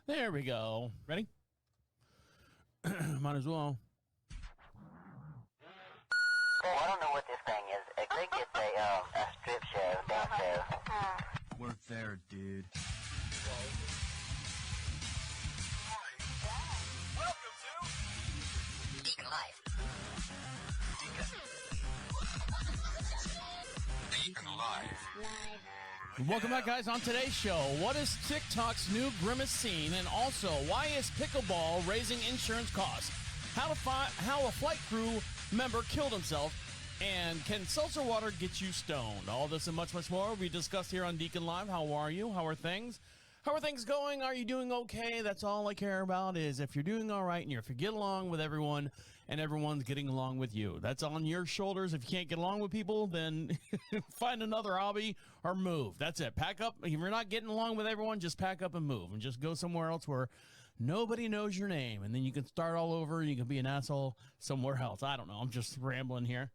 There we go. Ready? Might as well. Well, I don't know what this thing is. I think it's a strip show, dance show. We're there, dude. Welcome to DeaconLive. DeaconLive. Welcome back, guys. On today's show, what is TikTok's new grimace scene? And also, why is pickleball raising insurance costs? How a flight crew member killed himself? And can seltzer water get you stoned? All this and much, much more we discussed here on Deacon Live. How are you? How are things? How are things going? Are you doing okay? That's all I care about is if you're doing all right and if you get along with everyone and everyone's getting along with you. That's on your shoulders. If you can't get along with people, then find another hobby or move. That's it. Pack up. If you're not getting along with everyone, just pack up and move and just go somewhere else where nobody knows your name. And then you can start all over. You can be an asshole somewhere else. I don't know. I'm just rambling here.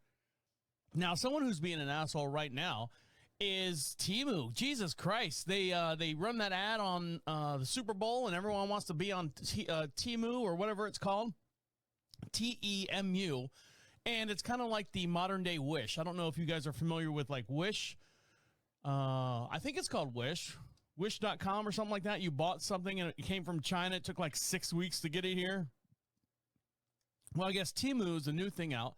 Now, someone who's being an asshole right now is Temu. Jesus Christ. They run that ad on the Super Bowl, and everyone wants to be on Temu or whatever it's called. TEMU. And it's kind of like the modern day Wish. I don't know if you guys are familiar with like Wish. I think it's called Wish. Wish.com or something like that. You bought something and it came from China. It took like 6 weeks to get it here. Well, I guess Temu is a new thing out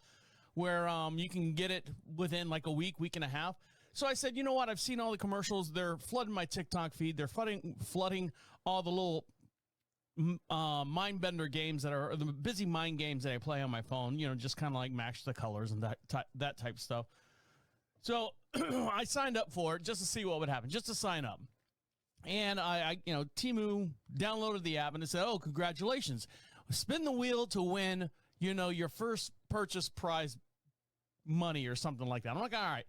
where you can get it within like a week and a half. So I said, you know what? I've seen all the commercials. They're flooding my TikTok feed. They're flooding all the little mind bender games that are the busy mind games that I play on my phone. You know, just kind of like match the colors and that type of stuff. So I signed up for it just to see what would happen, just to sign up. And I Temu downloaded the app and it said, "Oh, congratulations! Spin the wheel to win, your first purchase prize money or something like that." I'm like, all right.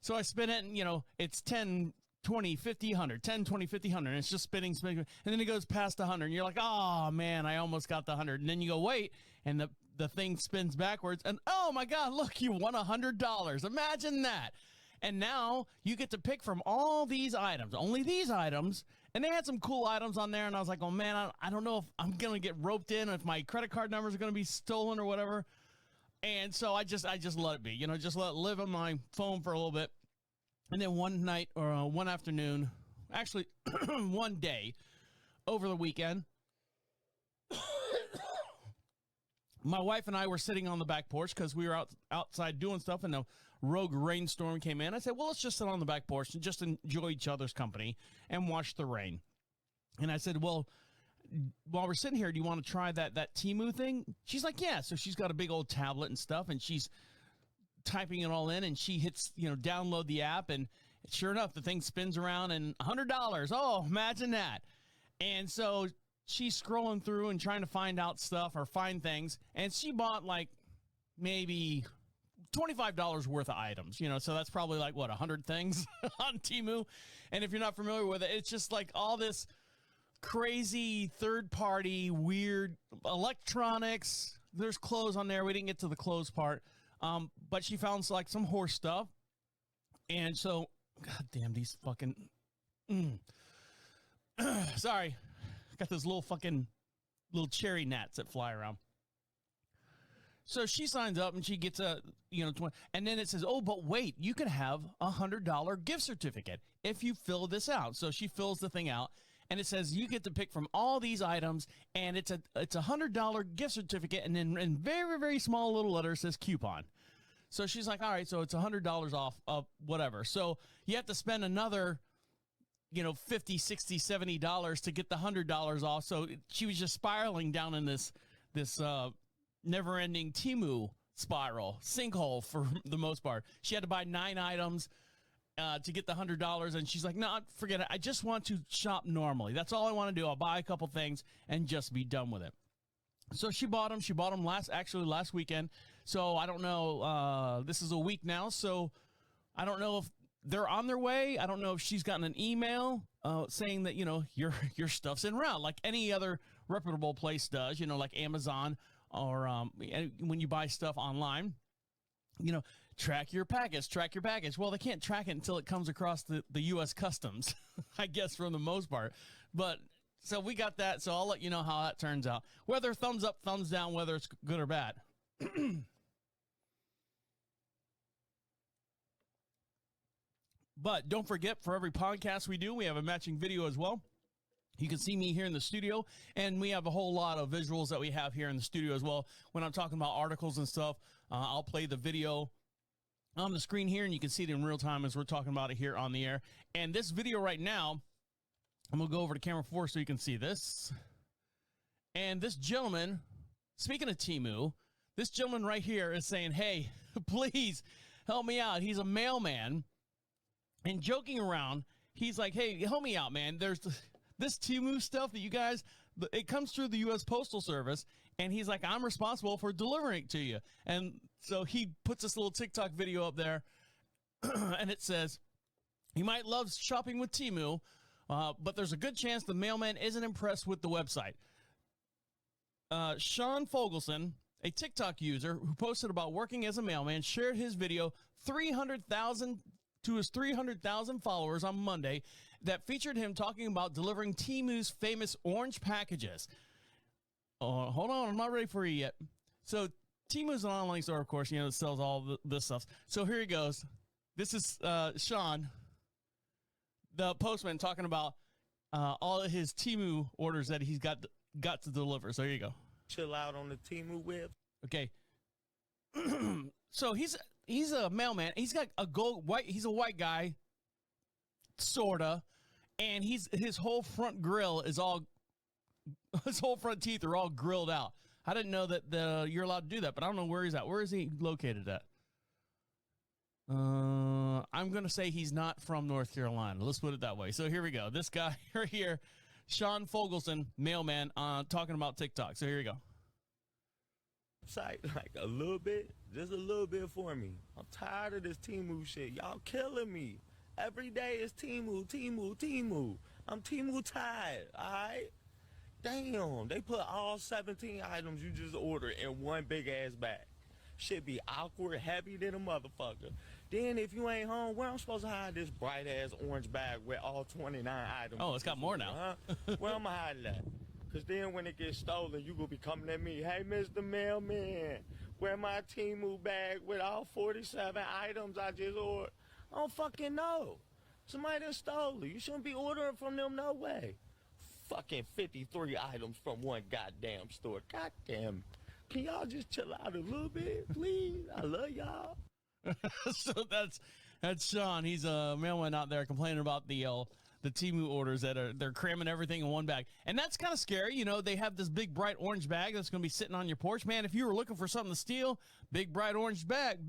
So I spin it and, it's 10, 20, 50, 100, 10, 20, 50, 100. And it's just spinning. And then it goes past 100. And you're like, oh, man, I almost got the 100. And then you go, wait. And the thing spins backwards. And, oh, my God, look, you won $100. Imagine that. And now you get to pick from all these items, only these items. And they had some cool items on there. And I was like, oh, man, I don't know if I'm going to get roped in, if my credit card numbers are going to be stolen or whatever. And so I just let it be, just let it live on my phone for a little bit. And then one night or one afternoon, actually one day over the weekend, my wife and I were sitting on the back porch because we were outside doing stuff and a rogue rainstorm came in. I said, well, let's just sit on the back porch and just enjoy each other's company and watch the rain. And I said, well, while we're sitting here, do you want to try that Temu thing? She's like, yeah. So she's got a big old tablet and stuff, and she's typing it all in, and she hits, download the app, and sure enough, the thing spins around, and $100. Oh, imagine that. And so she's scrolling through and trying to find out stuff or find things, and she bought like maybe $25 worth of items, so that's probably like, 100 things on Temu. And if you're not familiar with it, it's just like all this crazy third-party weird electronics. There's clothes on there. We didn't get to the clothes part, but she found like some horse stuff. And so, god damn these fucking sorry, got those little cherry gnats that fly around. So she signs up and she gets a 20, and then it says, oh, but wait, you can have $100 gift certificate if you fill this out. So she fills the thing out. And it says you get to pick from all these items, and it's a $100 gift certificate, and then in very, very small little letters says coupon. So she's like, all right, so it's $100 off of whatever. So you have to spend another, $50, $60, $70 to get the $100 off. So she was just spiraling down in this never-ending Temu spiral, sinkhole for the most part. She had to buy 9 items to get the $100, and she's like, no, forget it. I just want to shop normally. That's all I want to do. I'll buy a couple things and just be done with it. So she bought them. She bought them last weekend. So I don't know. This is a week now, so I don't know if they're on their way. I don't know if she's gotten an email saying that your stuff's en route, like any other reputable place does. Like Amazon or when you buy stuff online. Track your package. Well, they can't track it until it comes across the U.S. Customs, I guess, for the most part. But So we got that. So I'll let you know how that turns out. Whether thumbs up, thumbs down, whether it's good or bad. But don't forget, for every podcast we do, we have a matching video as well. You can see me here in the studio, and we have a whole lot of visuals that we have here in the studio as well. When I'm talking about articles and stuff, I'll play the video on the screen here, and you can see it in real time as we're talking about it here on the air. And this video right now, I'm going to go over to camera 4 so you can see this. And this gentleman, speaking of Temu, this gentleman right here is saying, hey, please help me out. He's a mailman. And joking around, he's like, hey, help me out, man. There's this Temu stuff that you guys, it comes through the U.S. Postal Service. And he's like, I'm responsible for delivering it to you. And so he puts this little TikTok video up there. And it says, you might love shopping with Temu, but there's a good chance the mailman isn't impressed with the website. Sean Fogelson, a TikTok user who posted about working as a mailman, shared his video 300,000 to his 300,000 followers on Monday that featured him talking about delivering Temu's famous orange packages. Hold on, I'm not ready for you yet. So Temu's an online store, of course, that sells all this stuff. So here he goes. This is Sean, the postman, talking about all of his Temu orders that he's got to deliver. So here you go. Chill out on the Temu web. Okay. So he's a mailman. He's got he's a white guy, sorta, and his whole front grill is all, his whole front teeth are all grilled out. I didn't know that you're allowed to do that, but I don't know where he's at. Where is he located at? I'm going to say he's not from North Carolina. Let's put it that way. So here we go. This guy right here, Sean Fogelson, mailman, talking about TikTok. So here you go. Site like a little bit, just a little bit for me. I'm tired of this Temu shit. Y'all killing me. Every day is Temu, Temu, Temu. I'm Temu tired, all right? Damn, they put all 17 items you just ordered in one big ass bag. Shit be awkward, heavy than a motherfucker. Then if you ain't home, where I'm supposed to hide this bright ass orange bag with all 29 items? Oh, it's got more now. Huh? Where am I hiding that? Because then when it gets stolen, you going to be coming at me. Hey, Mr. Mailman, where my Temu bag with all 47 items I just ordered? I don't fucking know. Somebody done stole it. You shouldn't be ordering from them, no way. Fucking 53 items from one goddamn store. Goddamn. Can y'all just chill out a little bit, please? I love y'all. So that's Sean. He's a mailman out there complaining about the Temu orders that they're cramming everything in one bag. And that's kind of scary. They have this big bright orange bag that's going to be sitting on your porch. Man, if you were looking for something to steal, big bright orange bag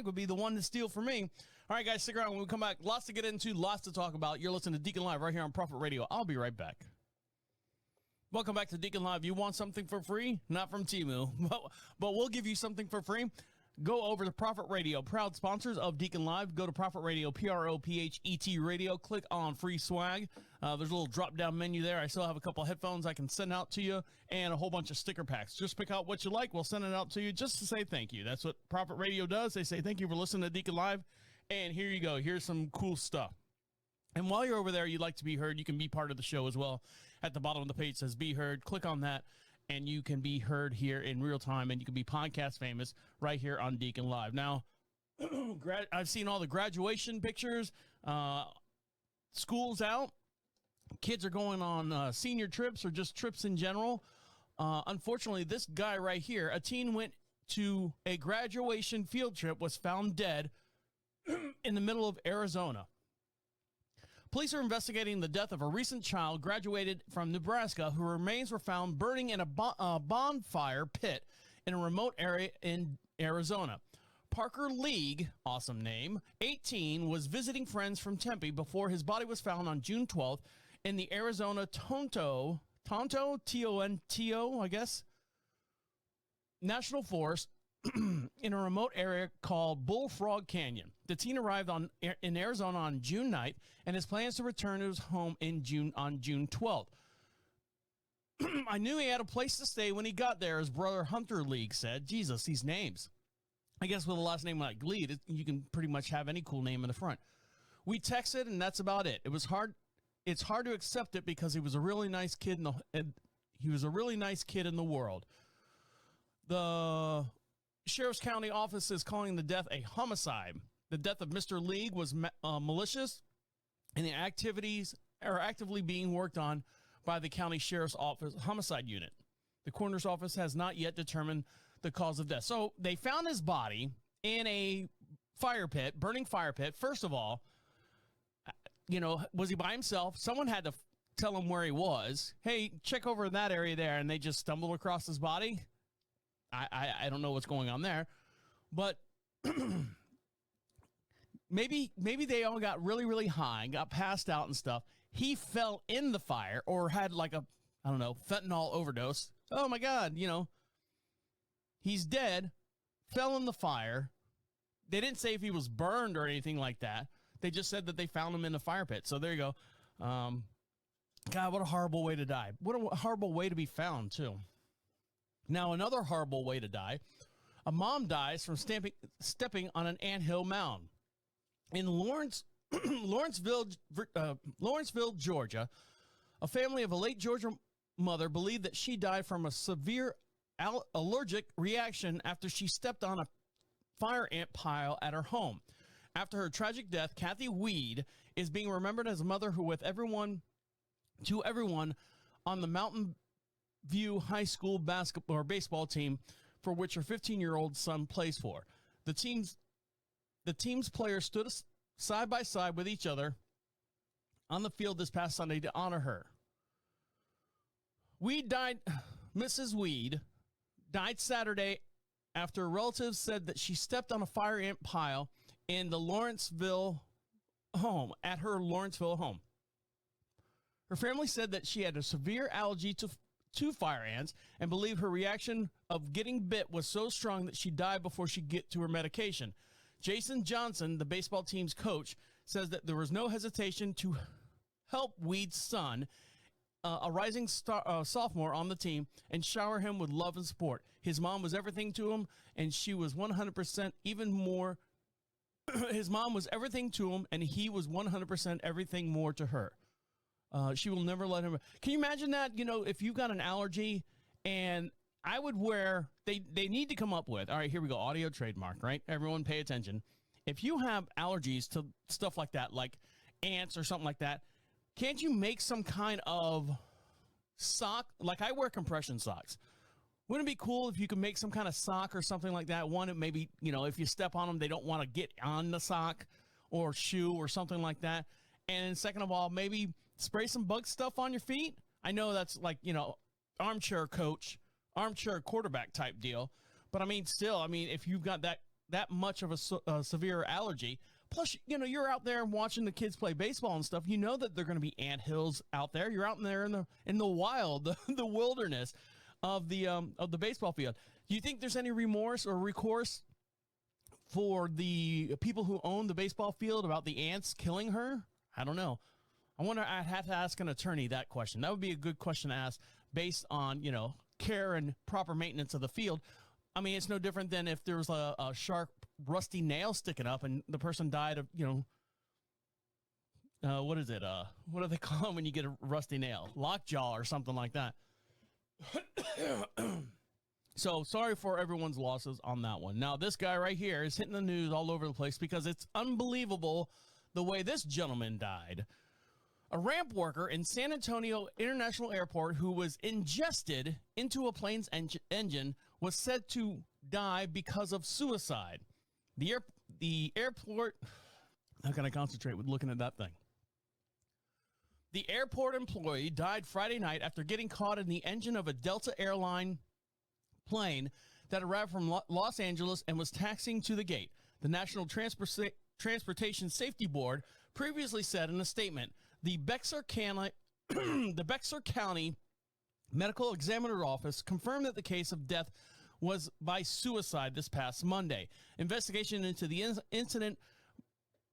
would be the one to steal for me. All right, guys, stick around. When we come back, lots to get into, lots to talk about. You're listening to Deacon Live right here on Prophet Radio. I'll be right back. Welcome back to Deacon Live. You want something for free? Not from Temu, but we'll give you something for free. Go over to Prophet Radio, proud sponsors of Deacon Live. Go to Prophet Radio, PROPHET Radio. Click on free swag. There's a little drop-down menu there. I still have a couple of headphones I can send out to you and a whole bunch of sticker packs. Just pick out what you like. We'll send it out to you just to say thank you. That's what Prophet Radio does. They say thank you for listening to Deacon Live. And here you go. Here's some cool stuff. And while you're over there, you'd like to be heard, you can be part of the show as well. At the bottom of the page says be heard. Click on that, and you can be heard here in real time, and you can be podcast famous right here on Deacon Live. Now, I've seen all the graduation pictures. School's out. Kids are going on senior trips or just trips in general. Unfortunately, this guy right here, a teen went to a graduation field trip, was found dead in the middle of Arizona. Police are investigating the death of a recent child graduated from Nebraska whose remains were found burning in a bonfire pit in a remote area in Arizona. Parker League, awesome name, 18, was visiting friends from Tempe before his body was found on June 12th in the Arizona Tonto, T-O-N-T-O, I guess, National Forest in a remote area called Bullfrog Canyon. The teen arrived in Arizona on June 9th, and his plans to return to his home on June 12th. I knew he had a place to stay when he got there, his brother Hunter League said. Jesus, these names. I guess with a last name like Lead, you can pretty much have any cool name in the front. We texted, and that's about it. It was hard it's hard to accept it because he was a really nice kid and he was a really nice kid in the world. The Sheriff's County office is calling the death a homicide. The death of Mr. League was malicious, and the activities are actively being worked on by the county sheriff's office homicide unit. The coroner's office has not yet determined the cause of death. So they found his body in a fire pit, burning fire pit. First of all, you know, was he by himself? Someone had to tell him where he was. Hey, check over in that area there, and they just stumbled across his body. I don't know what's going on there, but maybe they all got really, really high and got passed out and stuff. He fell in the fire or had like a, I don't know, fentanyl overdose. Oh my God, you know, he's dead, fell in the fire. They didn't say if he was burned or anything like that. They just said that they found him in the fire pit. So there you go. God, what a horrible way to die. What a horrible way to be found, too. Now, another horrible way to die. A mom dies from stepping on an anthill mound. In Lawrenceville, Georgia, a family of a late Georgia mother believed that she died from a severe allergic reaction after she stepped on a fire ant pile at her home. After her tragic death, Kathy Weed is being remembered as a mother who, with everyone on the Mountain View High School basketball or baseball team, for which her 15-year-old son plays for. The team's players stood side by side with each other on the field this past Sunday to honor her. Mrs. Weed died Saturday after relatives said that she stepped on a fire ant pile in the Lawrenceville home, at her Lawrenceville home. Her family said that she had a severe allergy to fire ants and believed her reaction of getting bit was so strong that she died before she get to her medication. Jason Johnson, the baseball team's coach, says that there was no hesitation to help Weed's son, a rising sophomore on the team, and shower him with love and support. His mom was everything to him, and she was 100% even more. His mom was everything to him, and he was 100% everything more to her. She will never let him. Can you imagine that? You know, if you've got an allergy, and I would wear, they need to come up with, all right, here we go, audio trademark, right? Everyone pay attention. If you have allergies to stuff like that, like ants or something like that, can't you make some kind of sock? Like I wear compression socks. Wouldn't it be cool if you could make some kind of sock or something like that? One, it maybe, you know, if you step on them, they don't want to get on the sock or shoe or something like that. And second of all, maybe spray some bug stuff on your feet. I know that's like, you know, armchair coach, armchair quarterback type deal. But I mean, still, I mean, if you've got that much of a severe allergy, plus, you know, you're out there watching the kids play baseball and stuff. You know that they're going to be anthills out there. You're out there in the wild, the wilderness of the baseball field. Do you think there's any remorse or recourse for the people who own the baseball field about the ants killing her? I don't know. I wonder, I'd have to ask an attorney that question. That would be a good question to ask based on, you know, care and proper maintenance of the field. I mean, it's no different than if there was a sharp, rusty nail sticking up and the person died of, you know, what is it? What do they call them when you get a rusty nail? Lockjaw or something like that. So sorry for everyone's losses on that one. Now, this guy right here is hitting the news all over the place because it's unbelievable the way this gentleman died. A ramp worker in San Antonio International Airport who was ingested into a plane's engine was said to die because of suicide. The airport, how can I concentrate with looking at that thing? The airport employee died Friday night after getting caught in the engine of a Delta airline plane that arrived from Los Angeles and was taxiing to the gate. The National Transportation Safety Board previously said in a statement, the Bexar County Medical Examiner Office confirmed that the case of death was by suicide this past Monday. Investigation into the incident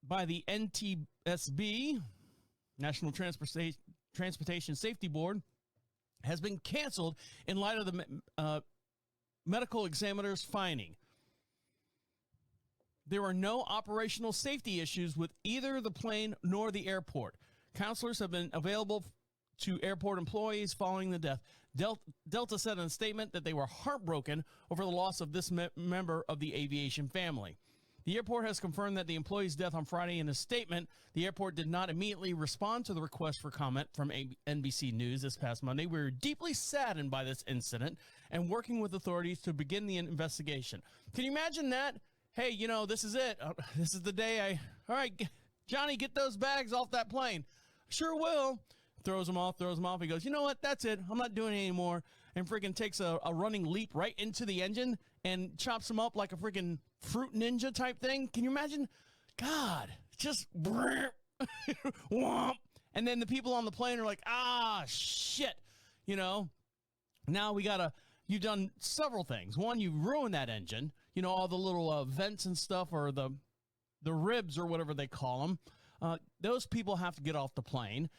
by the NTSB, National Transportation Safety Board, has been canceled in light of the medical examiner's finding. There were no operational safety issues with either the plane nor the airport. Counselors have been available to airport employees following the death. Delta said in a statement that they were heartbroken over the loss of this member of the aviation family. The airport has confirmed that the employee's death on Friday. In a statement, the airport did not immediately respond to the request for comment from NBC News this past Monday. We were deeply saddened by this incident and working with authorities to begin the investigation. Can you imagine that? Hey, you know, this is it. This is the day all right, Johnny, get those bags off that plane. Sure will. Throws them off. He goes, you know what? That's it. I'm not doing it anymore. And freaking takes a running leap right into the engine and chops them up like a freaking fruit ninja type thing. Can you imagine? God, just whomp. And then the people on the plane are like, shit. You know, now you've done several things. One, you ruined that engine. You know, all the little vents and stuff, or the ribs or whatever they call them. Those people have to get off the plane.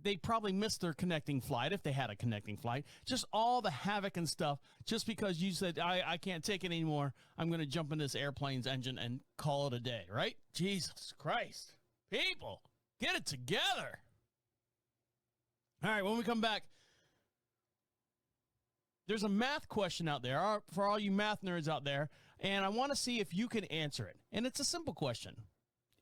They probably missed their connecting flight if they had a connecting flight. Just all the havoc and stuff just because you said, I can't take it anymore. I'm going to jump in this airplane's engine and call it a day, right? Jesus Christ. People, get it together. All right, when we come back, there's a math question out there for all you math nerds out there, and I want to see if you can answer it. And it's a simple question.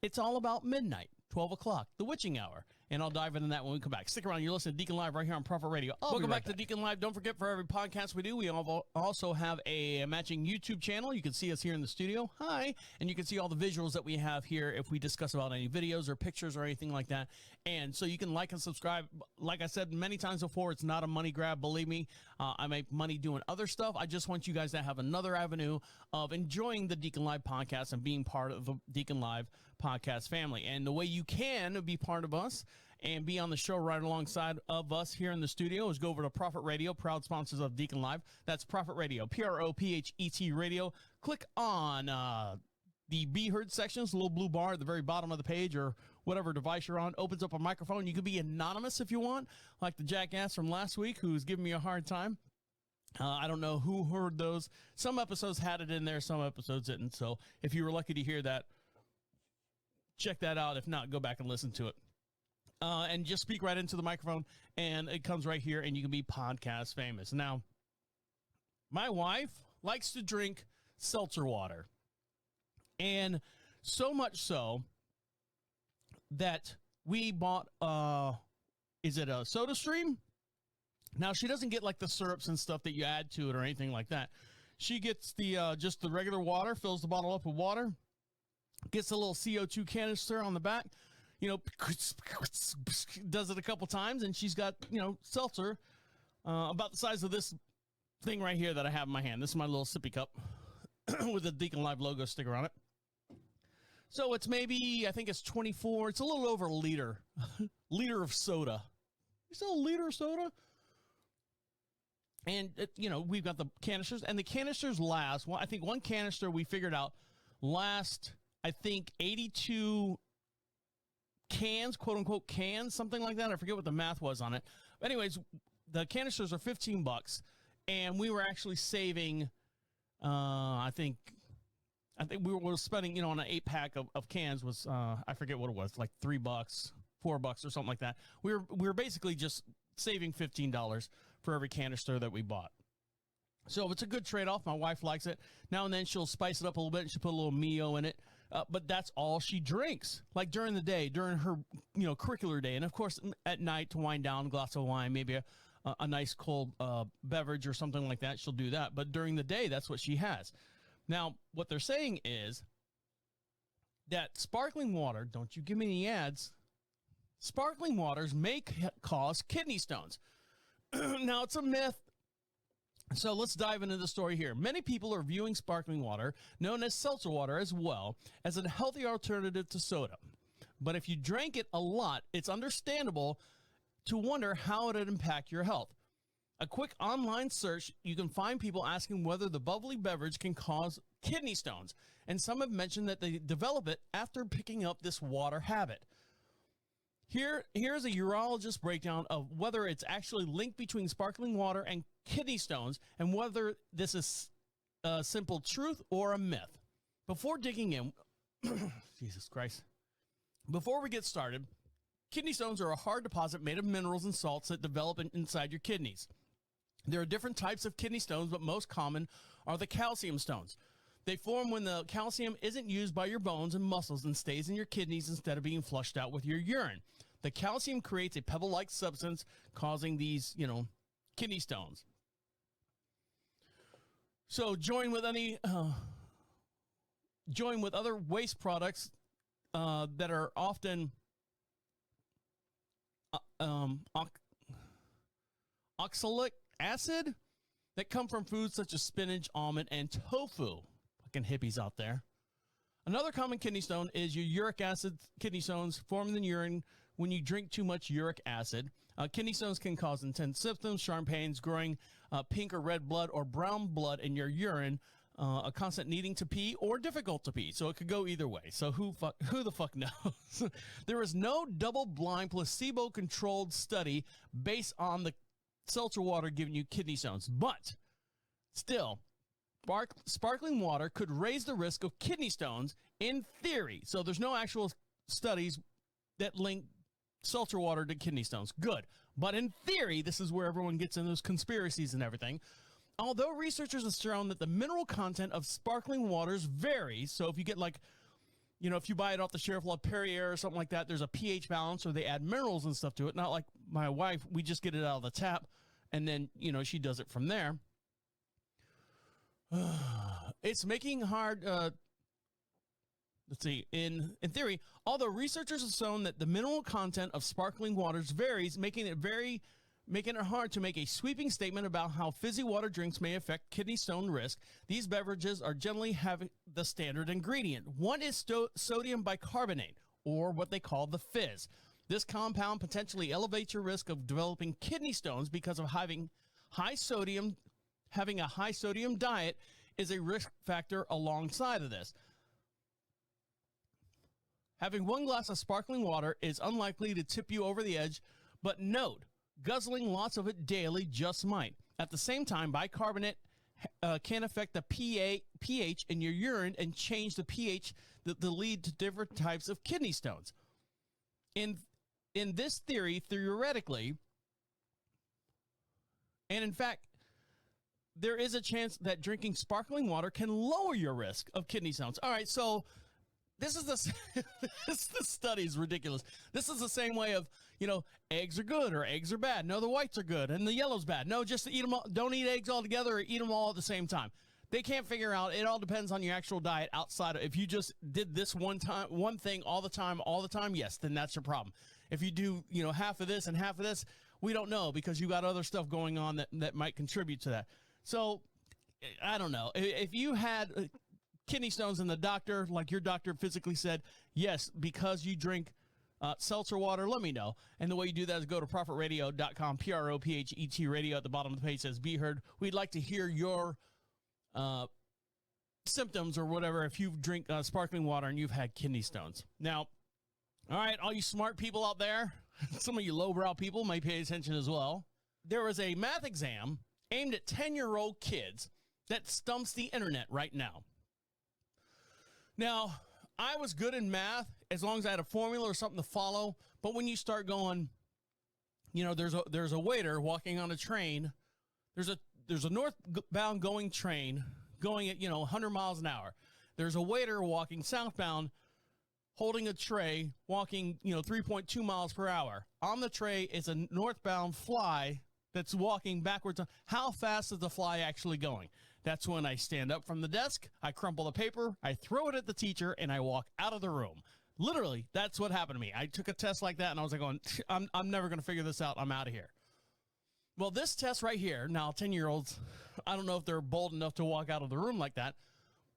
It's all about midnight, 12 o'clock, the witching hour. And I'll dive into that when we come back. Stick around. You're listening to Deacon Live right here on Prophet Radio. Welcome back to Deacon Live. Don't forget, for every podcast we do, we also have a matching YouTube channel. You can see us here in the studio. Hi. And you can see all the visuals that we have here if we discuss about any videos or pictures or anything like that. And so you can like and subscribe. Like I said many times before, it's not a money grab. Believe me, I make money doing other stuff. I just want you guys to have another avenue of enjoying the Deacon Live podcast and being part of the Deacon Live podcast family. And the way you can be part of us and be on the show right alongside of us here in the studio is go over to Prophet Radio, proud sponsors of Deacon Live. That's Prophet Radio, PROPHET Radio. Click on the Be Heard sections, the little blue bar at the very bottom of the page, or whatever device you're on, opens up a microphone. You can be anonymous if you want, like the jackass from last week who's giving me a hard time. I don't know who heard those. Some episodes had it in there, some episodes didn't. So if you were lucky to hear that, check that out. If not, go back and listen to it. And just speak right into the microphone, and it comes right here, and you can be podcast famous. Now, my wife likes to drink seltzer water, and so much so that we bought, is it a Soda Stream? Now, she doesn't get like the syrups and stuff that you add to it or anything like that. She gets the just the regular water, fills the bottle up with water, gets a little CO2 canister on the back, you know, does it a couple times, and she's got, you know, seltzer about the size of this thing right here that I have in my hand. This is my little sippy cup with the Deacon Live logo sticker on it. So it's maybe, I think it's 24. It's a little over a liter of soda. You sell a liter of soda? And, you know, we've got the canisters, and the canisters last. Well, I think one canister we figured out last, I think, 82 cans, quote unquote cans, something like that. I forget what the math was on it. But anyways, the canisters are $15, and we were actually saving, I think we were spending, you know, on an 8-pack of cans was, I forget what it was, like $3, $4 or something like that. We were basically just saving $15 for every canister that we bought. So it's a good trade-off. My wife likes it. Now and then she'll spice it up a little bit, and she'll put a little Mio in it. But that's all she drinks, like during the day, during her, you know, curricular day. And, of course, at night to wind down, a glass of wine, maybe a nice cold beverage or something like that. She'll do that. But during the day, that's what she has. Now, what they're saying is that sparkling water, don't you give me any ads, sparkling waters may cause kidney stones. Now, it's a myth. So let's dive into the story here. Many people are viewing sparkling water, known as seltzer water as well, as a healthy alternative to soda. But if you drank it a lot, it's understandable to wonder how it would impact your health. A quick online search, you can find people asking whether the bubbly beverage can cause kidney stones. And some have mentioned that they develop it after picking up this water habit. Here's a urologist breakdown of whether it's actually linked between sparkling water and kidney stones, and whether this is a simple truth or a myth. Before digging in, Jesus Christ, before we get started, Kidney stones are a hard deposit made of minerals and salts that develop inside your kidneys. There are different types of kidney stones, but most common are the calcium stones. They form when the calcium isn't used by your bones and muscles and stays in your kidneys instead of being flushed out with your urine. The calcium creates a pebble-like substance, causing these, kidney stones. So join with other waste products that are often oxalic acid that come from foods such as spinach, almond, and tofu. Fucking hippies out there. Another common kidney stone is your uric acid. Kidney stones form in the urine when you drink too much uric acid. Kidney stones can cause intense symptoms, sharp pains, growing pink or red blood or brown blood in your urine, a constant needing to pee, or difficult to pee. So it could go either way. So who the fuck knows? There is no double-blind, placebo-controlled study based on the seltzer water giving you kidney stones. But still, sparkling water could raise the risk of kidney stones in theory. So there's no actual studies that link seltzer water to kidney stones. Good. But in theory, this is where everyone gets in those conspiracies and everything. Although researchers have shown that the mineral content of sparkling waters varies, so if you get if you buy it off the shelf like Perrier or something like that, there's a pH balance or they add minerals and stuff to it. Not like my wife, we just get it out of the tap and then, she does it from there. It's making hard, let's see, in theory, although researchers have shown that the mineral content of sparkling waters varies, making it hard to make a sweeping statement about how fizzy water drinks may affect kidney stone risk. These beverages are generally have the standard ingredient. One is sodium bicarbonate, or what they call the fizz. This compound potentially elevates your risk of developing kidney stones because of having high sodium. Having a high sodium diet is a risk factor alongside of this. Having one glass of sparkling water is unlikely to tip you over the edge, but note, guzzling lots of it daily just might. At the same time, bicarbonate can affect the pH in your urine and change the pH that lead to different types of kidney stones. In this theory, theoretically, and in fact, there is a chance that drinking sparkling water can lower your risk of kidney stones. All right, so this study is ridiculous. This is the same way of, eggs are good or eggs are bad. No, the whites are good and the yellow's bad. No, just eat them all. Don't eat eggs all together or eat them all at the same time. They can't figure out. It all depends on your actual diet outside of, if you just did this one thing all the time, yes, then that's your problem. If you do, half of this and half of this, we don't know because you got other stuff going on that might contribute to that. So, I don't know. If you had kidney stones and the doctor, like your doctor physically said, yes, because you drink seltzer water, let me know. And the way you do that is go to prophetradio.com, PROPHET radio. At the bottom of the page says, be heard. We'd like to hear your symptoms or whatever if you drink sparkling water and you've had kidney stones. Now, all right, all you smart people out there, some of you lowbrow people may pay attention as well. There was a math exam aimed at 10-year-old kids that stumps the internet right now. Now, I was good in math as long as I had a formula or something to follow. But when you start going, there's a waiter walking on a train. There's a northbound going train going at 100 miles an hour. There's a waiter walking southbound, holding a tray, walking 3.2 miles per hour. On the tray is a northbound fly that's walking backwards. How fast is the fly actually going? That's when I stand up from the desk, I crumple the paper, I throw it at the teacher, and I walk out of the room. Literally, that's what happened to me. I took a test like that, and I was like, I'm never going to figure this out. I'm out of here. Well, this test right here, now 10-year-olds, I don't know if they're bold enough to walk out of the room like that,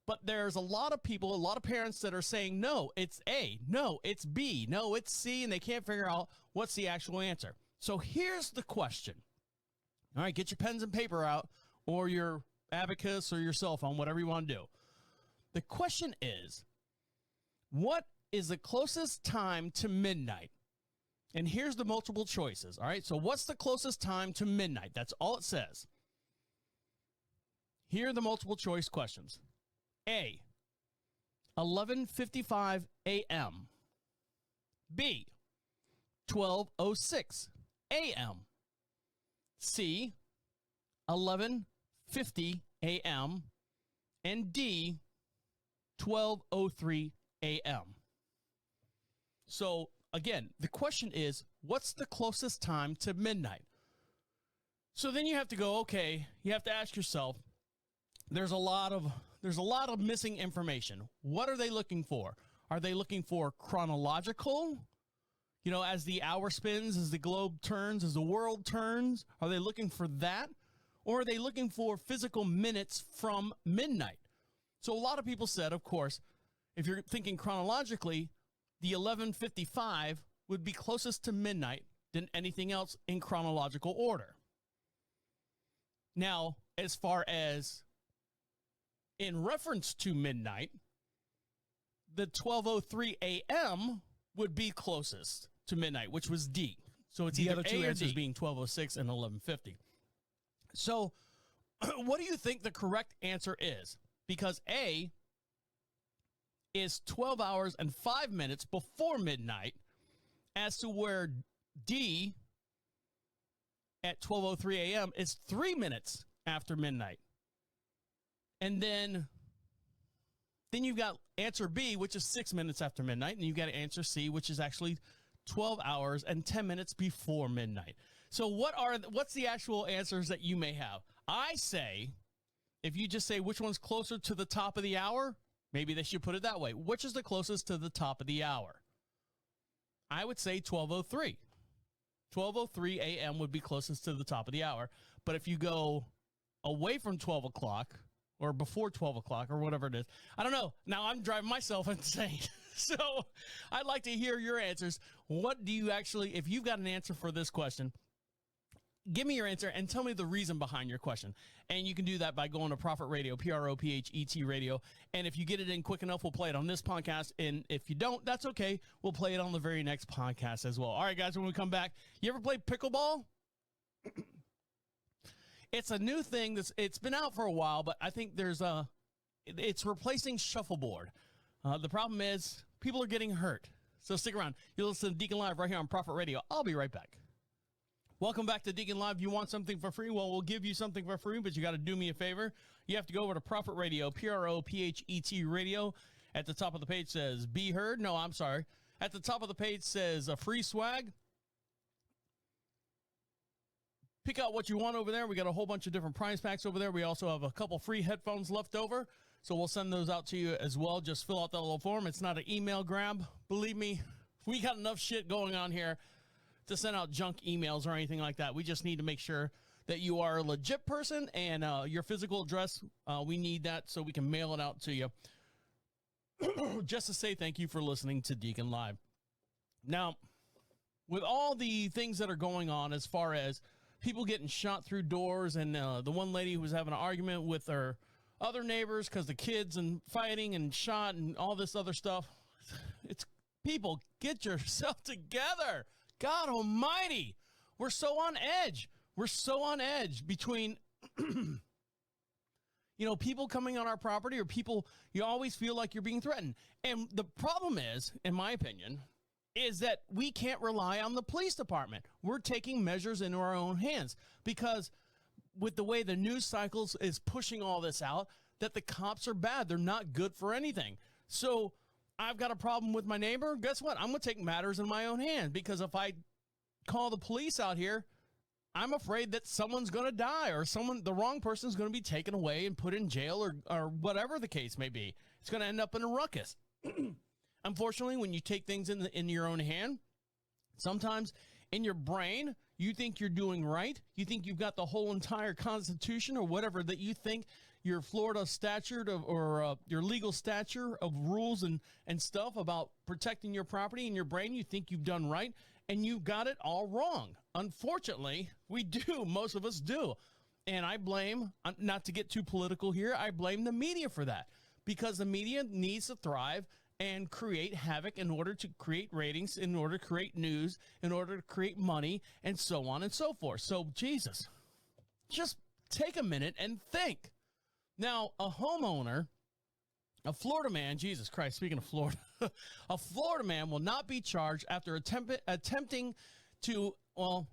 but there's a lot of people, a lot of parents that are saying, no, it's A, no, it's B, no, it's C, and they can't figure out what's the actual answer. So here's the question. All right, get your pens and paper out, or your abacus or your cell phone, whatever you want to do. The question is, what is the closest time to midnight? And here's the multiple choices. All right, so what's the closest time to midnight? That's all it says. Here are the multiple choice questions. A, 11:55 a.m. B, 12:06 a.m. C, 11:50 a.m. and D, 12:03 a.m. So again, the question is, what's the closest time to midnight? So then you have to go, okay, you have to ask yourself, there's a lot of missing information. What are they looking for? Are they looking for chronological? You know, as the hour spins, as the globe turns, as the world turns, are they looking for that? Or are they looking for physical minutes from midnight? So a lot of people said, of course, if you're thinking chronologically, the 11:55 would be closest to midnight than anything else in chronological order. Now, as far as in reference to midnight, the 12:03 a.m. would be closest to midnight, which was D. So it's The either other two A or answers D, being 12:06 and 11:50. So what do you think the correct answer is? Because A is 12 hours and 5 minutes before midnight, as to where D at 12:03 a.m. is 3 minutes after midnight. And then you've got answer B, which is 6 minutes after midnight, and you've got answer C, which is actually 12 hours and 10 minutes before midnight. So what's the actual answers that you may have? I say, if you just say which one's closer to the top of the hour, maybe they should put it that way. Which is the closest to the top of the hour? I would say 12:03. 12:03 a.m. would be closest to the top of the hour. But if you go away from 12 o'clock or before 12 o'clock or whatever it is, I don't know. Now I'm driving myself insane. So I'd like to hear your answers. What do you actually, if you've got an answer for this question, give me your answer and tell me the reason behind your question. And you can do that by going to Prophet Radio, Prophet Radio. And if you get it in quick enough, we'll play it on this podcast. And if you don't, that's okay. We'll play it on the very next podcast as well. All right, guys, when we come back, you ever play pickleball? It's a new thing it's been out for a while, but I think it's replacing shuffleboard. The problem is people are getting hurt. So stick around. You'll listen to Deacon Live right here on Prophet Radio. I'll be right back. Welcome back to Deacon Live. You want something for free? Well, we'll give you something for free, but you got to do me a favor. You have to go over to Prophet Radio, Prophet Radio. At the top of the page says, be heard. No, I'm sorry. At the top of the page says, free swag. Pick out what you want over there. We got a whole bunch of different prize packs over there. We also have a couple free headphones left over, so we'll send those out to you as well. Just fill out that little form. It's not an email grab. Believe me, we got enough shit going on here to send out junk emails or anything like that. We just need to make sure that you are a legit person and your physical address, we need that so we can mail it out to you. Just to say thank you for listening to Deacon Live. Now, with all the things that are going on as far as people getting shot through doors and the one lady who was having an argument with her other neighbors because the kids and fighting and shot and all this other stuff, it's people, get yourself together. God almighty, we're so on edge. We're so on edge between, people coming on our property or people, you always feel like you're being threatened. And the problem is, in my opinion, is that we can't rely on the police department. We're taking measures into our own hands because with the way the news cycles is pushing all this out, that the cops are bad. They're not good for anything. So I've got a problem with my neighbor. Guess what? I'm going to take matters in my own hand because if I call the police out here, I'm afraid that someone's going to die or the wrong person's going to be taken away and put in jail or whatever the case may be. It's going to end up in a ruckus. Unfortunately, when you take things in your own hand, sometimes in your brain, you think you're doing right. You think you've got the whole entire Constitution or whatever that you think your Florida statute or your legal stature of rules and stuff about protecting your property in your brain. You think you've done right, and you've got it all wrong. Unfortunately, we do. Most of us do. And I blame, not to get too political here, I blame the media for that because the media needs to thrive and create havoc in order to create ratings, in order to create news, in order to create money, and so on and so forth. So, Jesus, just take a minute and think. Now, a homeowner, a Florida man, Jesus Christ, speaking of Florida, A Florida man will not be charged after attempting to, well,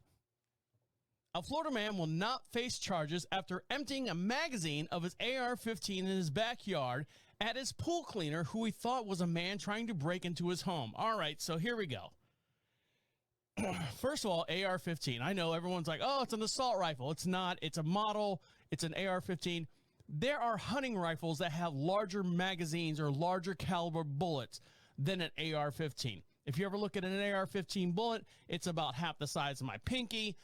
a Florida man will not face charges after emptying a magazine of his AR-15 in his backyard at his pool cleaner, who he thought was a man trying to break into his home. All right, so here we go. First of all, AR-15. I know everyone's like, oh, it's an assault rifle. It's not. It's a model. It's an AR-15. There are hunting rifles that have larger magazines or larger caliber bullets than an AR-15. If you ever look at an AR-15 bullet, it's about half the size of my pinky.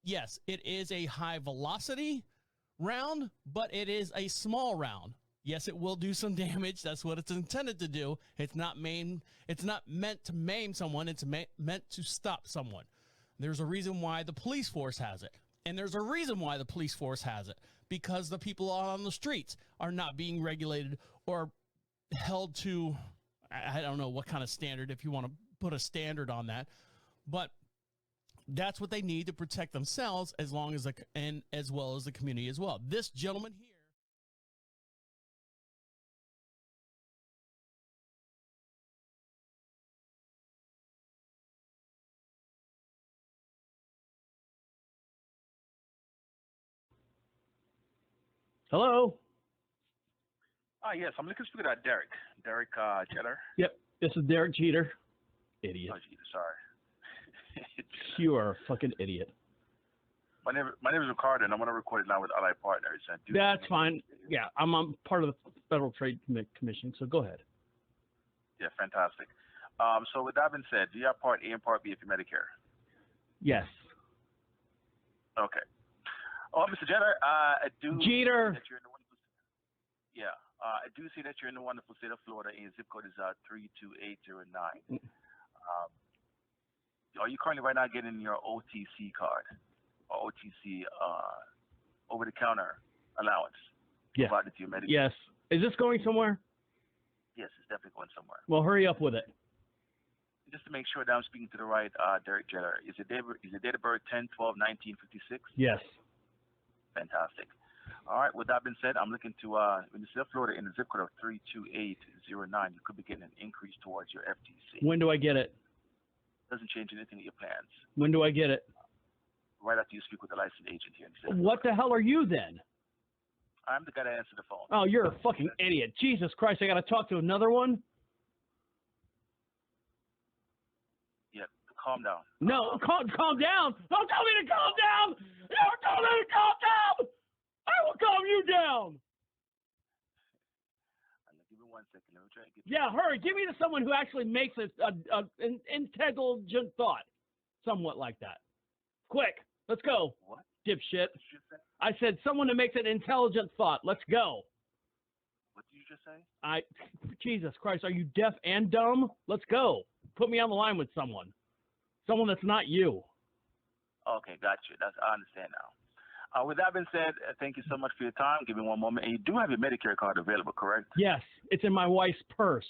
Yes, it is a high velocity round, but it is a small round. Yes, it will do some damage. That's what it's intended to do. It's not meant to maim someone. It's meant to stop someone. There's a reason why the police force has it. And there's a reason why the police force has it. Because the people out on the streets are not being regulated or held to, I don't know what kind of standard, if you want to put a standard on that. But that's what they need to protect themselves, as long as and as well as the community as well. This gentleman here. Hello. Yes, I'm looking to speak to Derek. Derek Jeter. Yep, this is Derek Jeter. Idiot. Oh, Jeter, sorry. You are a fucking idiot. My name is Ricardo, and I'm going to record it now with Allied Partners. That's fine. Yeah, I'm part of the Federal Trade Commission, so go ahead. Yeah, fantastic. So with that being said, do you have Part A and Part B of your Medicare? Yes. Okay. Oh, Mr. Jeter, I do. Jeter. That you're in the wonderful, yeah, I do see that you're in the wonderful state of Florida, and your zip code is 32809. Are you currently right now getting your OTC card or OTC over-the-counter allowance Yes. provided to your Medicare? Yes. Is this going somewhere? Yes, it's definitely going somewhere. Well, hurry up with it. Just to make sure that I'm speaking to the right Derek Jeter, is your date of birth 10/12/1956? Yes. Fantastic. All right. With that being said, I'm looking to in the state of Florida in the zip code of 32809. You could be getting an increase towards your FTC. When do I get it? Doesn't change anything in your plans. When do I get it? Right after you speak with the licensed agent here in the state of What the Florida. hell are you then? I'm the guy that answered the phone. Oh, you're a fucking idiot. Jesus Christ, I got to talk to another one? Yeah. Calm down. No, calm down. Don't tell me to calm down. Don't tell me to calm down. I will calm you down. Give me 1 second. Let me try to get. Yeah, hurry. Give me to someone who actually makes an intelligent thought. Somewhat like that. Quick. Let's go. What? Dipshit. What did you just say? I said someone that makes an intelligent thought. Let's go. What did you just say? Jesus Christ, are you deaf and dumb? Let's go. Put me on the line with someone. Someone that's not you. Okay, got you. I understand now. With that being said, thank you so much for your time. Give me one moment. And you do have your Medicare card available, correct? Yes, it's in my wife's purse.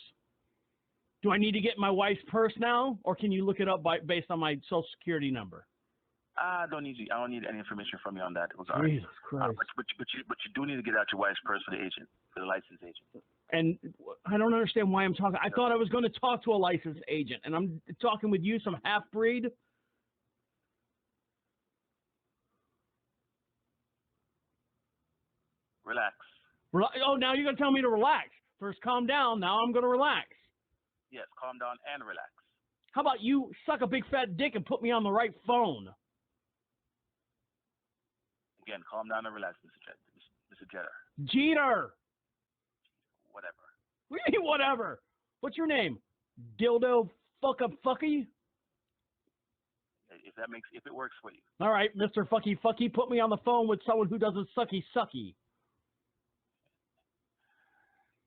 Do I need to get my wife's purse now, or can you look it up based on my Social Security number? I don't need any information from you on that. It was all right. Jesus Christ. But you do need to get out your wife's purse for the agent, for the licensed agent. And I don't understand why I'm talking. I thought I was going to talk to a licensed agent, and I'm talking with you, some half-breed. Relax. Oh, now you're going to tell me to relax. First, calm down. Now I'm going to relax. Yes, calm down and relax. How about you suck a big fat dick and put me on the right phone? Again, calm down and relax, Mr. Jeter. Jeter. Whatever. What do you mean, whatever? What's your name? Dildo fucky? If it works for you. All right, Mr. Fucky, put me on the phone with someone who doesn't sucky.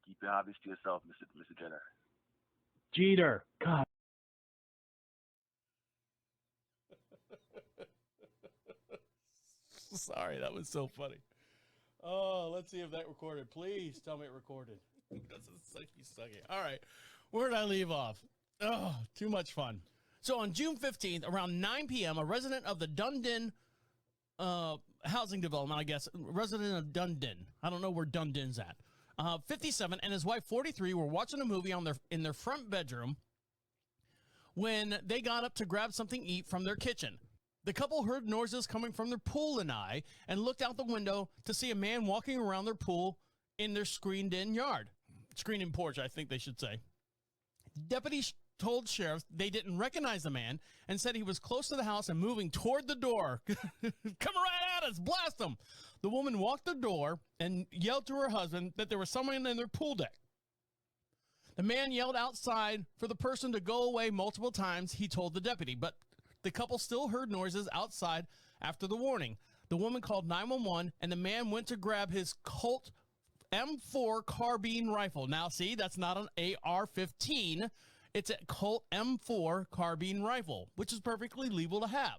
Keep your hobbies to yourself, Mr. Jeter. Jeter. God. Sorry, that was so funny. Oh, let's see if that recorded. Please tell me it recorded. That's a sucky. All right. Where did I leave off? Oh, too much fun. So on June 15th, around 9 p.m., a resident of the Dundon housing development, I guess, resident of Dundon. I don't know where Dundon's at. 57, and his wife, 43, were watching a movie in their front bedroom when they got up to grab something to eat from their kitchen. The couple heard noises coming from their pool lanai and looked out the window to see a man walking around their pool in their screened-in yard. Screened-in porch, I think they should say. Deputies told sheriffs they didn't recognize the man and said he was close to the house and moving toward the door. Come right at us, blast him. The woman walked the door and yelled to her husband that there was someone in their pool deck. The man yelled outside for the person to go away multiple times, he told the deputy, but the couple still heard noises outside after the warning. The woman called 911 and the man went to grab his Colt M4 carbine rifle. Now, see, that's not an AR-15. It's a Colt M4 carbine rifle, which is perfectly legal to have.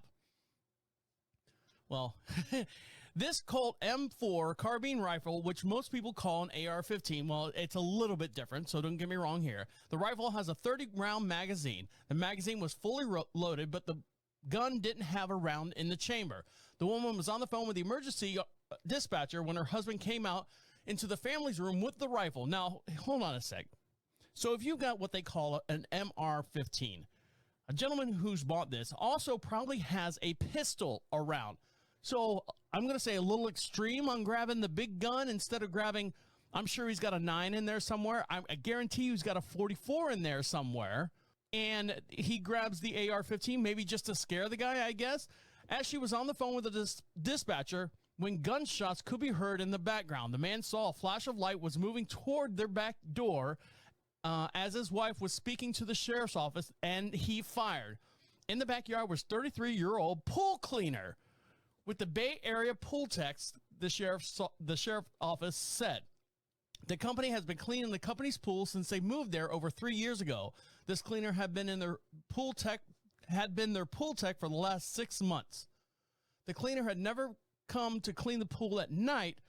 Well, this Colt M4 carbine rifle, which most people call an AR-15, well, it's a little bit different, so don't get me wrong here. The rifle has a 30-round magazine. The magazine was fully loaded, but the gun didn't have a round in the chamber. The woman was on the phone with the emergency dispatcher when her husband came out into the family's room with the rifle. Now, hold on a sec. So if you've got what they call an MR-15, a gentleman who's bought this also probably has a pistol around. So I'm going to say a little extreme on grabbing the big gun instead of grabbing, I'm sure he's got a 9 in there somewhere. I guarantee you he's got a 44 in there somewhere. And he grabs the AR-15, maybe just to scare the guy, I guess. As she was on the phone with the dispatcher, when gunshots could be heard in the background, the man saw a flash of light was moving toward their back door as his wife was speaking to the sheriff's office, and he fired. In the backyard was 33-year-old pool cleaner with the Bay Area pool techs, the sheriff's office said. The company has been cleaning the company's pool since they moved there over 3 years ago. This cleaner had been their pool tech for the last 6 months. The cleaner had never come to clean the pool at night,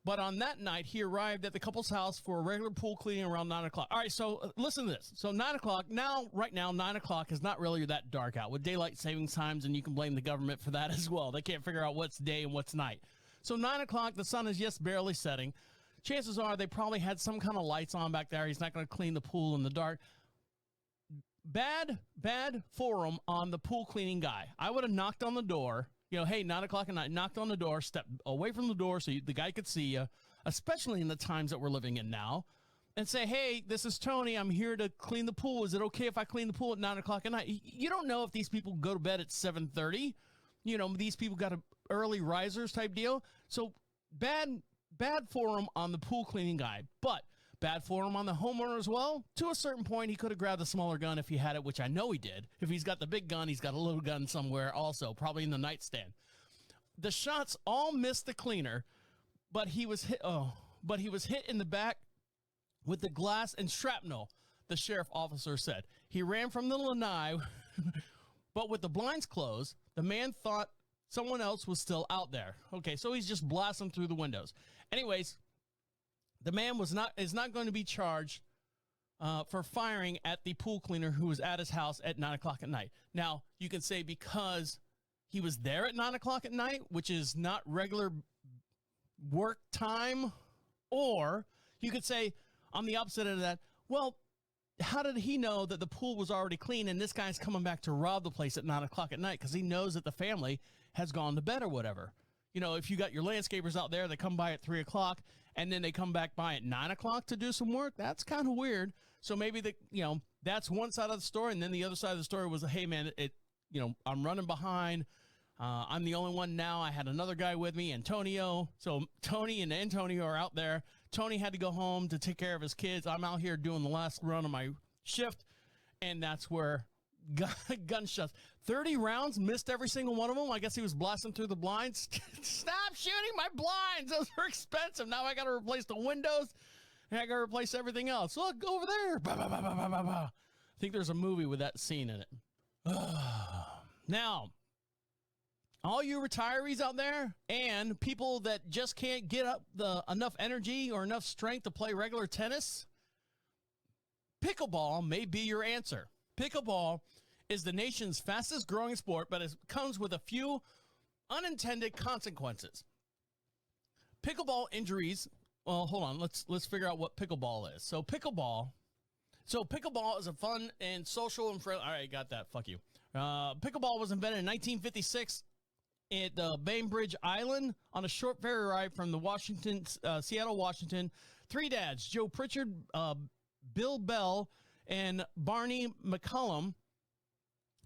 but on that night, he arrived at the couple's house for a regular pool cleaning around 9 o'clock. All right, so listen to this. So 9 o'clock, right now, 9 o'clock is not really that dark out with daylight savings times, and you can blame the government for that as well. They can't figure out what's day and what's night. So 9 o'clock, the sun is just barely setting. Chances are they probably had some kind of lights on back there. He's not going to clean the pool in the dark. Bad forum on the pool cleaning guy. I would have knocked on the door. You know, hey, 9 o'clock at night, knocked on the door, stepped away from the door so the guy could see you, especially in the times that we're living in now, and say, hey, this is Tony. I'm here to clean the pool. Is it okay if I clean the pool at 9 o'clock at night? You don't know if these people go to bed at 7:30. You know, these people got early risers type deal. So bad forum on the pool cleaning guy, but bad forum on the homeowner as well. To a certain point, he could have grabbed a smaller gun if he had it, which I know he did. If he's got the big gun, he's got a little gun somewhere also, probably in the nightstand. The shots all missed the cleaner, but he was hit in the back with the glass and shrapnel, the sheriff officer said. He ran from the lanai, but with the blinds closed, the man thought someone else was still out there. Okay, so he's just blasting through the windows. Anyways, the man is not going to be charged for firing at the pool cleaner who was at his house at 9 o'clock at night. Now, you can say because he was there at 9 o'clock at night, which is not regular work time, or you could say on the opposite end of that, well, how did he know that the pool was already clean and this guy's coming back to rob the place at 9 o'clock at night? Because he knows that the family has gone to bed or whatever. You know, if you got your landscapers out there that come by at 3 o'clock and then they come back by at 9 o'clock to do some work, that's kind of weird. So maybe that's one side of the story. And then the other side of the story was, hey man, I'm running behind. I'm the only one now. I had another guy with me, Antonio. So Tony and Antonio are out there. Tony had to go home to take care of his kids. I'm out here doing the last run of my shift. And that's where gunshots. 30 rounds, missed every single one of them. I guess he was blasting through the blinds. Stop shooting my blinds. Those are expensive. Now I got to replace the windows and I got to replace everything else. Look over there. Bah, bah, bah, bah, bah, bah, bah. I think there's a movie with that scene in it. Now, all you retirees out there and people that just can't get up enough energy or enough strength to play regular tennis, pickleball may be your answer. Pickleball is the nation's fastest growing sport, but it comes with a few unintended consequences. Pickleball injuries well, hold on. Let's figure out what pickleball is. So pickleball is a fun and social and friendly. All right, got that. Fuck you. Pickleball was invented in 1956 at Bainbridge Island on a short ferry ride from the Seattle, Washington. Three dads, Joe Pritchard, Bill Bell, and Barney McCullum,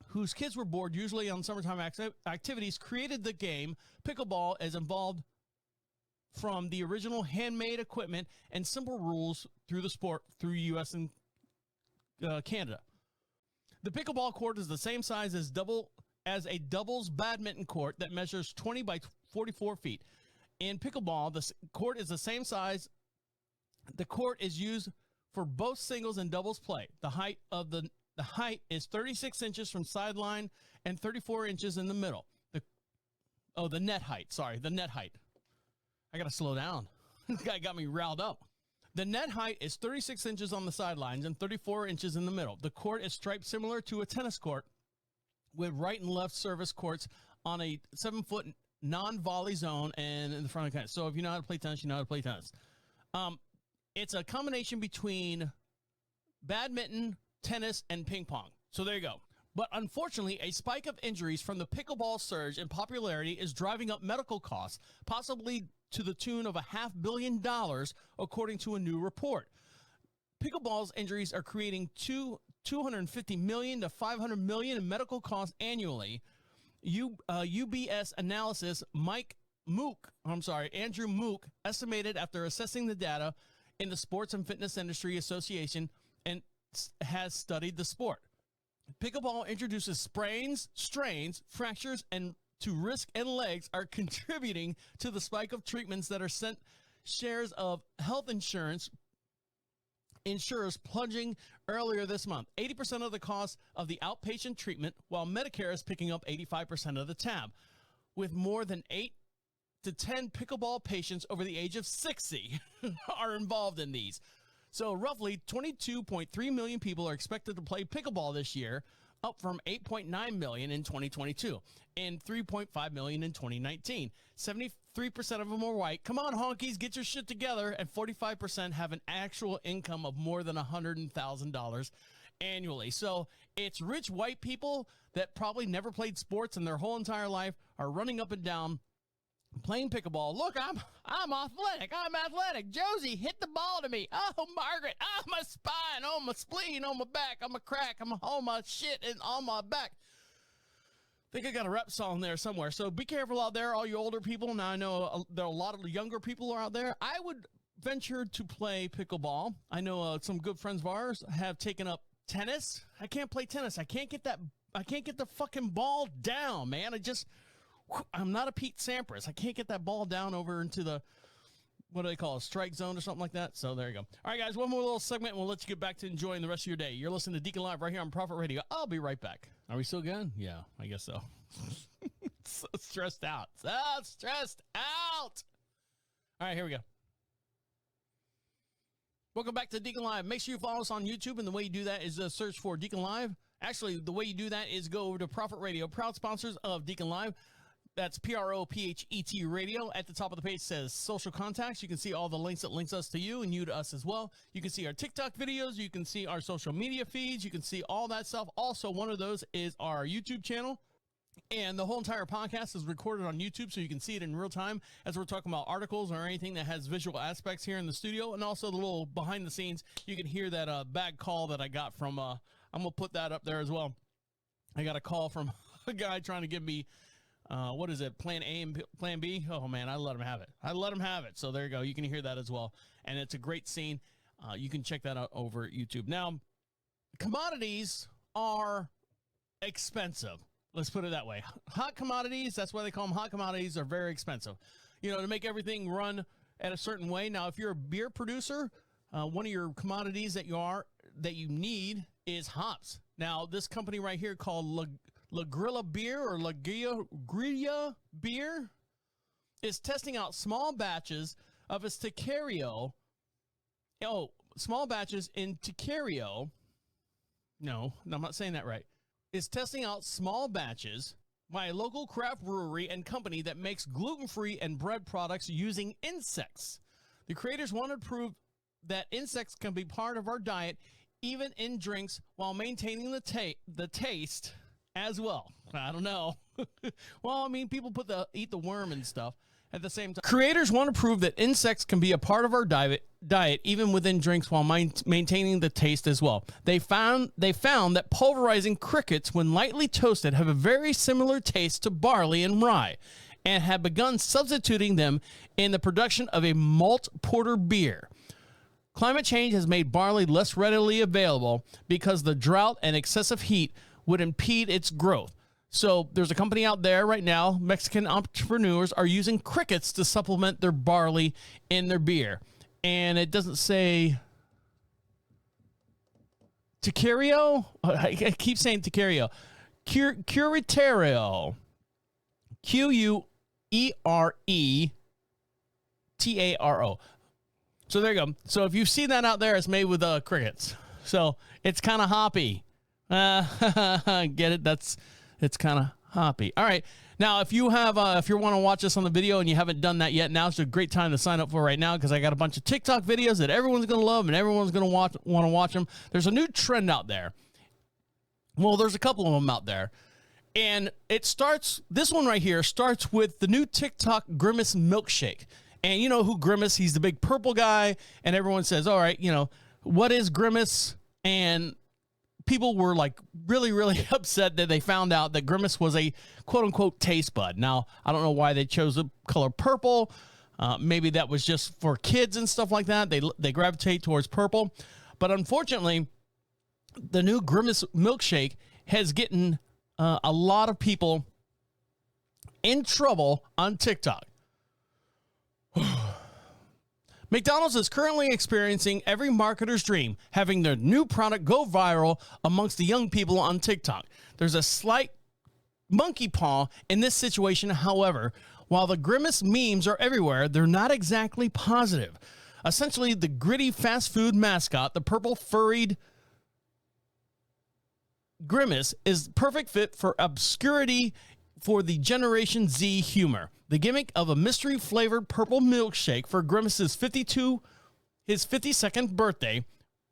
whose kids were bored usually on summertime activities, created the game. Pickleball is involved from the original handmade equipment and simple rules through the sport through U.S. and Canada. The pickleball court is the same size as a doubles badminton court that measures 20 by 44 feet. In pickleball, the court is the same size. The court is used for both singles and doubles play. The height is 36 inches from sideline and 34 inches in the middle. The net height. Sorry, the net height. I got to slow down. This guy got me riled up. The net height is 36 inches on the sidelines and 34 inches in the middle. The court is striped similar to a tennis court with right and left service courts on a 7-foot non-volley zone and in the front of the net. So if you know how to play tennis, you know how to play tennis. It's a combination between badminton, tennis, and ping pong. So there you go. But unfortunately, a spike of injuries from the pickleball surge in popularity is driving up medical costs, possibly to the tune of $500 million, according to a new report. Pickleball's injuries are creating $250 million to $500 million in medical costs annually. UBS analysis Andrew Mook estimated after assessing the data in the Sports and Fitness Industry Association and has studied the sport. Pickleball introduces sprains, strains, fractures, and to wrist and legs are contributing to the spike of treatments that are sent shares of health insurers plunging earlier this month. 80% of the cost of the outpatient treatment, while Medicare is picking up 85% of the tab, with more than 8 to 10 pickleball patients over the age of 60 are involved in these. So roughly 22.3 million people are expected to play pickleball this year, up from 8.9 million in 2022 and 3.5 million in 2019. 73% of them are white. Come on, honkies, get your shit together. And 45% have an actual income of more than $100,000 annually. So it's rich white people that probably never played sports in their whole entire life are running up and down playing pickleball. Look, I'm athletic. I'm athletic. Josie, hit the ball to me. Oh, Margaret. Oh, my spine. Oh, my spleen. Oh, my back. I'm a crack. Oh, my shit and on my back. I think I got a rep song there somewhere. So be careful out there, all you older people. Now, I know there are a lot of younger people out there. I would venture to play pickleball. I know some good friends of ours have taken up tennis. I can't play tennis. I can't get the fucking ball down, man. I'm not a Pete Sampras. I can't get that ball down over into the, what do they call it, strike zone or something like that. So there you go. All right, guys, one more little segment, and we'll let you get back to enjoying the rest of your day. You're listening to Deacon Live right here on Prophet Radio. I'll be right back. Are we still good? Yeah, I guess so. So stressed out. So stressed out. All right, here we go. Welcome back to Deacon Live. Make sure you follow us on YouTube, and the way you do that is search for Deacon Live. Actually, the way you do that is go over to Prophet Radio, proud sponsors of Deacon Live. That's PROPHET Radio. At the top of the page says social contacts. You can see all the links that links us to you and you to us as well. You can see our TikTok videos. You can see our social media feeds. You can see all that stuff. Also, one of those is our YouTube channel. And the whole entire podcast is recorded on YouTube, so you can see it in real time as we're talking about articles or anything that has visual aspects here in the studio. And also the little behind the scenes, you can hear that bad call that I got from, I'm going to put that up there as well. I got a call from a guy trying to give me, what is it? Plan A and Plan B. Oh man, I let him have it. So there you go. You can hear that as well. And it's a great scene. You can check that out over YouTube. Now, commodities are expensive. Let's put it that way. Hot commodities, that's why they call them hot commodities, are very expensive. You know, to make everything run at a certain way. Now, if you're a beer producer, one of your commodities that you need is hops. Now, this company right here called La Grilla Beer or La Grilla Beer is testing out small batches of its Tecario. Oh, small batches in Tecario. No, I'm not saying that right. Is testing out small batches by a local craft brewery and company that makes gluten-free and bread products using insects. The creators want to prove that insects can be part of our diet, even in drinks, while maintaining the taste as well. I don't know. Well, I mean, people eat the worm and stuff at the same time. Creators want to prove that insects can be a part of our diet, even within drinks, while maintaining the taste as well. They found that pulverizing crickets, when lightly toasted, have a very similar taste to barley and rye, and have begun substituting them in the production of a malt porter beer. Climate change has made barley less readily available because the drought and excessive heat would impede its growth. So there's a company out there right now, Mexican entrepreneurs are using crickets to supplement their barley in their beer. And it doesn't say Tequerio. I keep saying Tequerio. Curetaro. Queretaro. So there you go. So if you've seen that out there, it's made with crickets. So it's kind of hoppy. Get it? It's kind of hoppy. All right. Now, if you want to watch this on the video and you haven't done that yet, now's a great time to sign up for right now, because I got a bunch of TikTok videos that everyone's going to love and everyone's going to want to watch them. There's a new trend out there. Well, there's a couple of them out there. And this one right here starts with the new TikTok Grimace milkshake. And you know who Grimace? He's the big purple guy. And everyone says, all right, what is Grimace? And people were like really, really upset that they found out that Grimace was a quote unquote taste bud. Now, I don't know why they chose the color purple. Maybe that was just for kids and stuff like that. They gravitate towards purple. But unfortunately, the new Grimace milkshake has gotten a lot of people in trouble on TikTok. McDonald's is currently experiencing every marketer's dream, having their new product go viral amongst the young people on TikTok. There's a slight monkey paw in this situation, however. While the Grimace memes are everywhere, they're not exactly positive. Essentially, the gritty fast food mascot, the purple furried Grimace, is perfect fit for obscurity for the Generation Z humor. The gimmick of a mystery-flavored purple milkshake for Grimace's 52nd birthday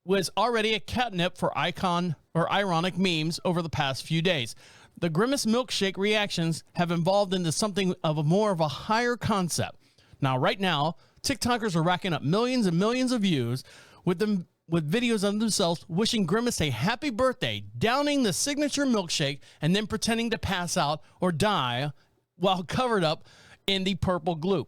was already a catnip for ironic memes over the past few days. The Grimace milkshake reactions have evolved into something of more of a higher concept. Now, right now, TikTokers are racking up millions and millions of views with videos of themselves wishing Grimace a happy birthday, downing the signature milkshake, and then pretending to pass out or die while covered up in the purple glue.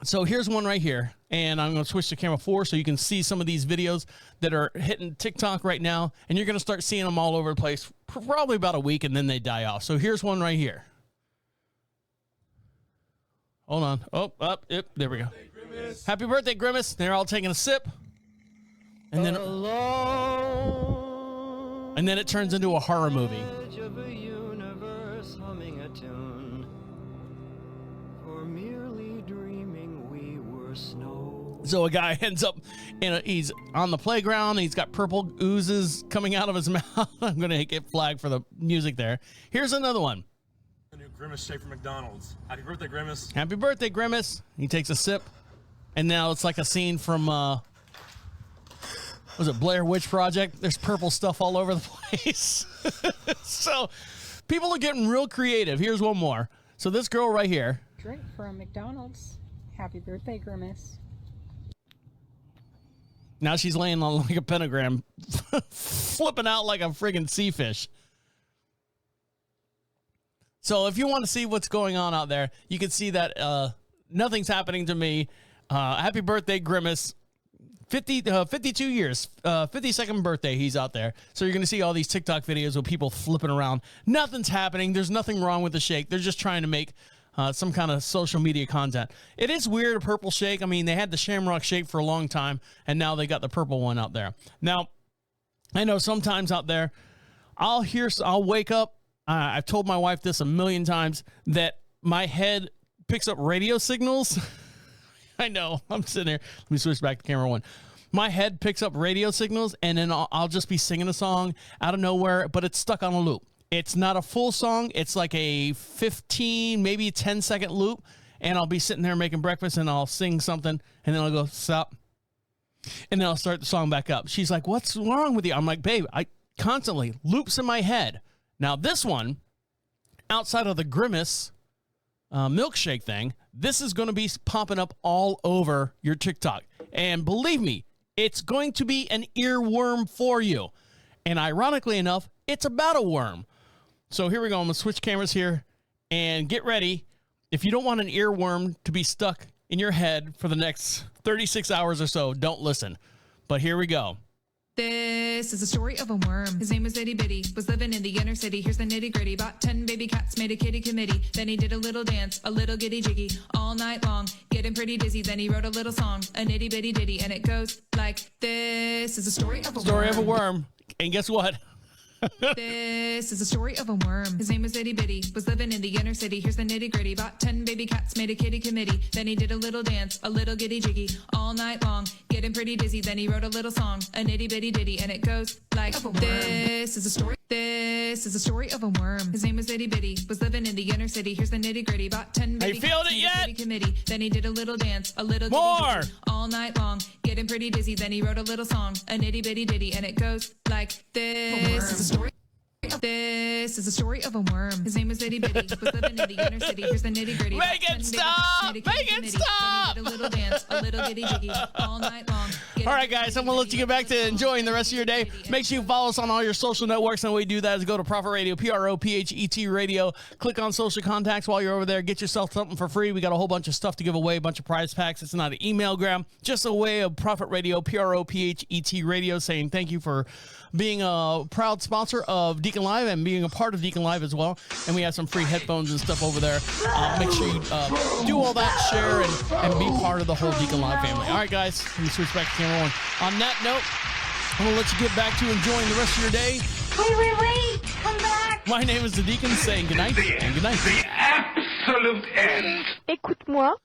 So here's one right here, and I'm going to switch to camera 4 so you can see some of these videos that are hitting TikTok right now, and you're going to start seeing them all over the place for probably about a week, and then they die off. So here's one right here. Hold on. Oh, up. Yep, there we go. Happy birthday, Grimace. They're all taking a sip. And then it turns into a horror movie. So a guy ends up he's on the playground. He's got purple oozes coming out of his mouth. I'm going to get flagged for the music there. Here's another one. The new Grimace shake from McDonald's. Happy birthday, Grimace. Happy birthday, Grimace. He takes a sip. And now it's like a scene from, was it Blair Witch Project? There's purple stuff all over the place. So people are getting real creative. Here's one more. So this girl right here. Drink from McDonald's. Happy birthday, Grimace. Now she's laying on like a pentagram, flipping out like a friggin' sea fish. So if you want to see what's going on out there, you can see that nothing's happening to me. Happy birthday, Grimace. 52 years, 52nd birthday, he's out there. So you're going to see all these TikTok videos of people flipping around. Nothing's happening. There's nothing wrong with the shake. They're just trying to make some kind of social media content. It is weird, a purple shake. I mean, they had the Shamrock Shake for a long time, and now they got the purple one out there. Now, I know sometimes out there, I'll wake up. I've told my wife this a million times, that my head picks up radio signals. I know. I'm sitting here. Let me switch back to camera 1. My head picks up radio signals, and then I'll just be singing a song out of nowhere, but it's stuck on a loop. It's not a full song. It's like a 15, maybe 10-second loop, and I'll be sitting there making breakfast, and I'll sing something, and then I'll go, stop. And then I'll start the song back up. She's like, what's wrong with you? I'm like, babe, I constantly loops in my head. Now, this one, outside of the Grimace milkshake thing, this is going to be popping up all over your TikTok. And believe me, it's going to be an earworm for you. And ironically enough, it's about a worm. So here we go. I'm going to switch cameras here and get ready. If you don't want an earworm to be stuck in your head for the next 36 hours or so, don't listen. But here we go. This is a story of a worm. His name was Itty Bitty, was living in the inner city. Here's the nitty gritty. Bought 10 baby cats, made a kitty committee. Then he did a little dance, a little giddy jiggy, all night long, getting pretty dizzy. Then he wrote a little song, a nitty bitty ditty, and it goes like this. Is a story of a worm. Story of a worm. And guess what? This is a story of a worm. His name was Itty Bitty, was living in the inner city. Here's the nitty gritty. Bought 10 baby cats, made a kitty committee. Then he did a little dance, a little giddy jiggy, all night long, getting pretty dizzy. Then he wrote a little song, a nitty bitty ditty, and it goes like this. Is a story. This is a story of a worm. His name was Itty Bitty, was living in the inner city. Here's the nitty gritty. Bought 10 baby Are you feeling cats, it made a yet? kitty committee. Then he did a little dance, a little More. giddy jiggy, all night long, getting pretty dizzy. Then he wrote a little song, a nitty bitty ditty, and it goes like this. Is a story. This is a story of a worm. His name was Itty Bitty, was living in the inner city. Here's the nitty gritty. Make it stop! Make it stop! Then he did a little dance, a little giddy jiggy, all night long. All right, guys, I'm going to let you get back to enjoying the rest of your day. Make sure you follow us on all your social networks. And the way you do that is go to Prophet Radio, Prophet Radio. Click on social contacts while you're over there. Get yourself something for free. We got a whole bunch of stuff to give away, a bunch of prize packs. It's not an emailgram, just a way of Prophet Radio, Prophet Radio, saying thank you for being a proud sponsor of DeaconLive and being a part of DeaconLive as well. And we have some free headphones and stuff over there. Make sure you do all that, share, and be part of the whole DeaconLive family. All right, guys, let me switch back to camera one. On that note, I'm going to let you get back to enjoying the rest of your day. Wait, come back. My name is the Deacon, saying goodnight and goodnight. The absolute end. Écoute-moi.